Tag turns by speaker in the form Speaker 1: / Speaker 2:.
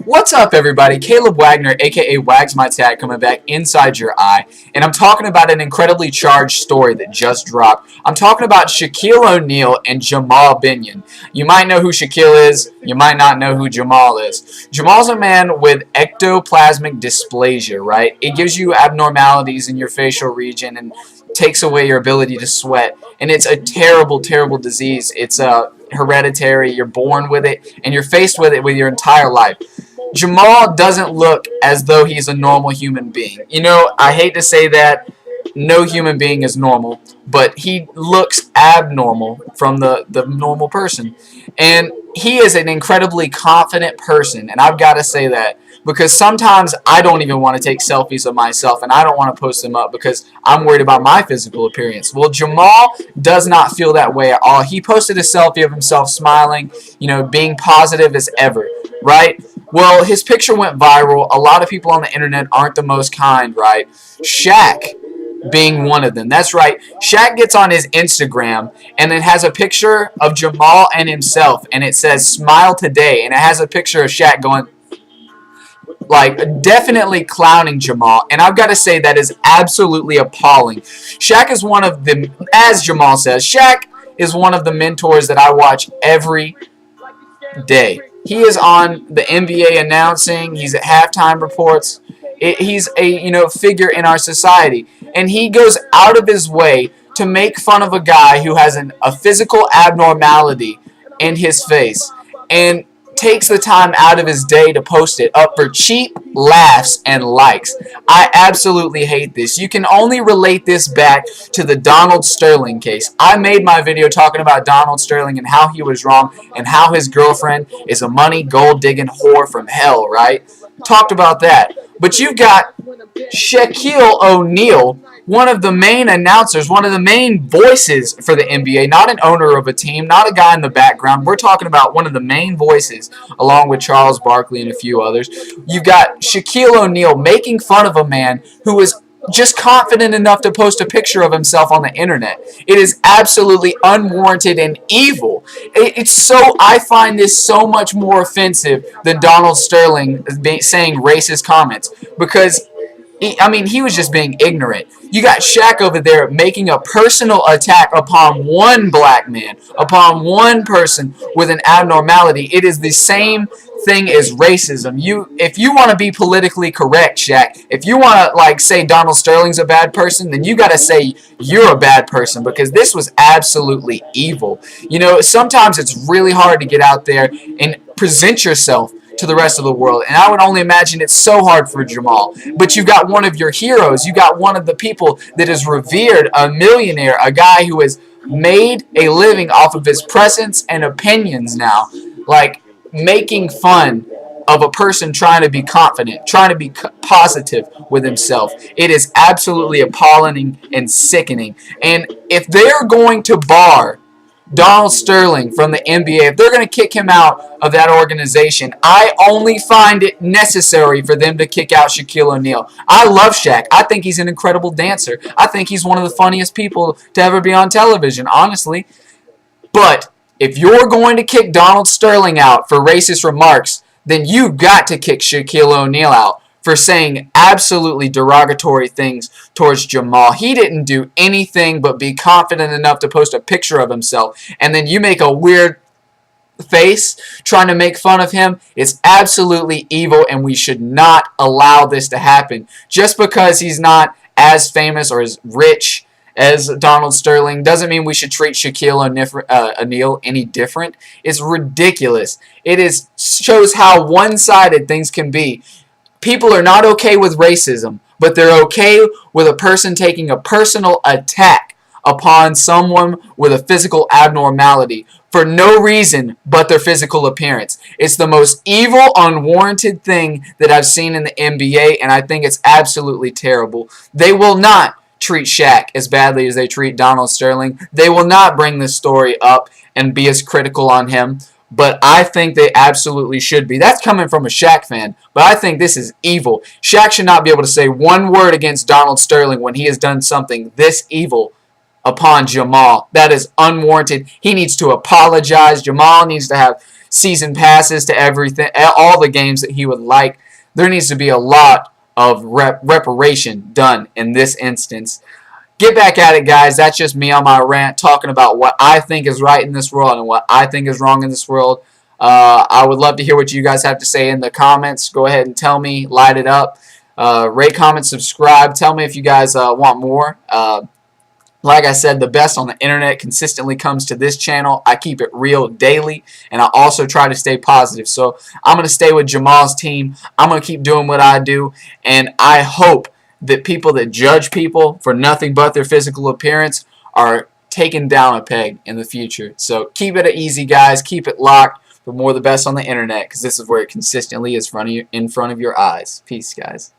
Speaker 1: What's up, everybody? Caleb Wagner, aka Wags My Tat, coming back inside your eye, and I'm talking about an incredibly charged story that just dropped. I'm talking about Shaquille O'Neal and Jamal Binion. You might know who Shaquille is, you might not know who Jamal is. Jamal's a man with ectoplasmic dysplasia, right? It gives you abnormalities in your facial region and takes away your ability to sweat, and it's a terrible, terrible disease. It's hereditary. You're born with it, and you're faced with it with your entire life. Jamal doesn't look as though he's a normal human being. You know, I hate to say that no human being is normal, but he looks abnormal from the normal person. And he is an incredibly confident person, and I've got to say that because sometimes I don't even want to take selfies of myself and I don't want to post them up because I'm worried about my physical appearance. Well, Jamal does not feel that way at all. He posted a selfie of himself smiling, being positive as ever, right? Well, his picture went viral. A lot of people on the internet aren't the most kind, right? Shaq being one of them. That's right. Shaq gets on his Instagram and it has a picture of Jamal and himself, and it says "Smile today," and it has a picture of Shaq going, like, definitely clowning Jamal, and I've got to say that is absolutely appalling. Shaq is one of the, as Jamal says, Shaq is one of the mentors that I watch every day. He is on the NBA announcing. He's at halftime reports. He's a figure in our society, and he goes out of his way to make fun of a guy who has a physical abnormality in his face, and takes the time out of his day to post it up for cheap laughs and likes. I absolutely hate this. You can only relate this back to the Donald Sterling case. I made my video talking about Donald Sterling and how he was wrong and how his girlfriend is a money gold-digging whore from hell, right? Talked about that. But you've got Shaquille O'Neal, one of the main announcers, one of the main voices for the NBA, not an owner of a team, not a guy in the background. We're talking about one of the main voices, along with Charles Barkley and a few others. You've got Shaquille O'Neal making fun of a man who is just confident enough to post a picture of himself on the internet. It is absolutely unwarranted and evil. I find this so much more offensive than Donald Sterling saying racist comments, because he was just being ignorant. You got Shaq over there making a personal attack upon one black man, upon one person with an abnormality. It is the same thing as racism. If you want to be politically correct, Shaq, if you want to say Donald Sterling's a bad person, then you got to say you're a bad person, because this was absolutely evil. Sometimes it's really hard to get out there and present yourself to the rest of the world, and I would only imagine it's so hard for Jamal. But you've got one of your heroes, you got one of the people that is revered, a millionaire, a guy who has made a living off of his presence and opinions now, making fun of a person trying to be confident, trying to be positive with himself. It is absolutely appalling and sickening. And if they're going to bar Donald Sterling from the NBA, if they're going to kick him out of that organization, I only find it necessary for them to kick out Shaquille O'Neal. I love Shaq. I think he's an incredible dancer. I think he's one of the funniest people to ever be on television, honestly. But if you're going to kick Donald Sterling out for racist remarks, then you've got to kick Shaquille O'Neal out for saying absolutely derogatory things towards Jamal. He didn't do anything but be confident enough to post a picture of himself, and then you make a weird face trying to make fun of him. It's absolutely evil, and we should not allow this to happen. Just because he's not as famous or as rich as Donald Sterling doesn't mean we should treat Shaquille O'Neal any different. It's ridiculous. It shows how one-sided things can be. People are not okay with racism, but they're okay with a person taking a personal attack upon someone with a physical abnormality for no reason but their physical appearance. It's the most evil, unwarranted thing that I've seen in the NBA, and I think it's absolutely terrible. They will not treat Shaq as badly as they treat Donald Sterling. They will not bring this story up and be as critical on him. But I think they absolutely should be. That's coming from a Shaq fan. But I think this is evil. Shaq should not be able to say one word against Donald Sterling when he has done something this evil upon Jamal. That is unwarranted. He needs to apologize. Jamal needs to have season passes to everything, all the games that he would like. There needs to be a lot of reparation done in this instance. Get back at it, guys. That's just me on my rant, talking about what I think is right in this world and what I think is wrong in this world. I would love to hear what you guys have to say in the comments. Go ahead and tell me. Light it up. Rate, comment, subscribe. Tell me if you guys want more. Like I said, the best on the internet consistently comes to this channel. I keep it real daily, and I also try to stay positive. So I'm going to stay with Jamal's team. I'm going to keep doing what I do, and I hope that people that judge people for nothing but their physical appearance are taken down a peg in the future. So keep it easy, guys. Keep it locked for more of the best on the internet, because this is where it consistently is in front of your eyes. Peace, guys.